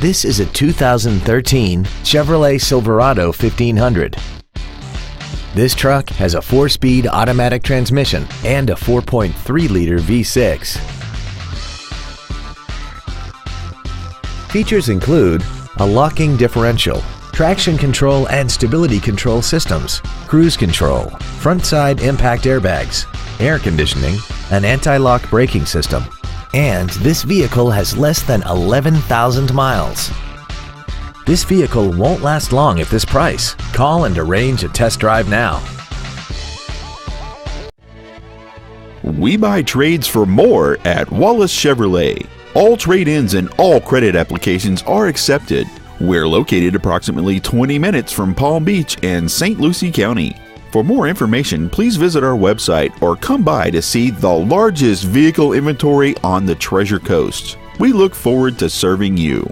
This is a 2013 Chevrolet Silverado 1500. This truck has a 4-speed automatic transmission and a 4.3-liter V6. Features include a locking differential, traction control and stability control systems, cruise control, front side impact airbags, air conditioning, an anti-lock braking system, and this vehicle has less than 11,000 miles. This vehicle won't last long at this price. Call and arrange a test drive now. We buy trades for more at Wallace Chevrolet. All trade-ins and all credit applications are accepted. We're located approximately 20 minutes from Palm Beach and St. Lucie County. For more information, please visit our website or come by to see the largest vehicle inventory on the Treasure Coast. We look forward to serving you.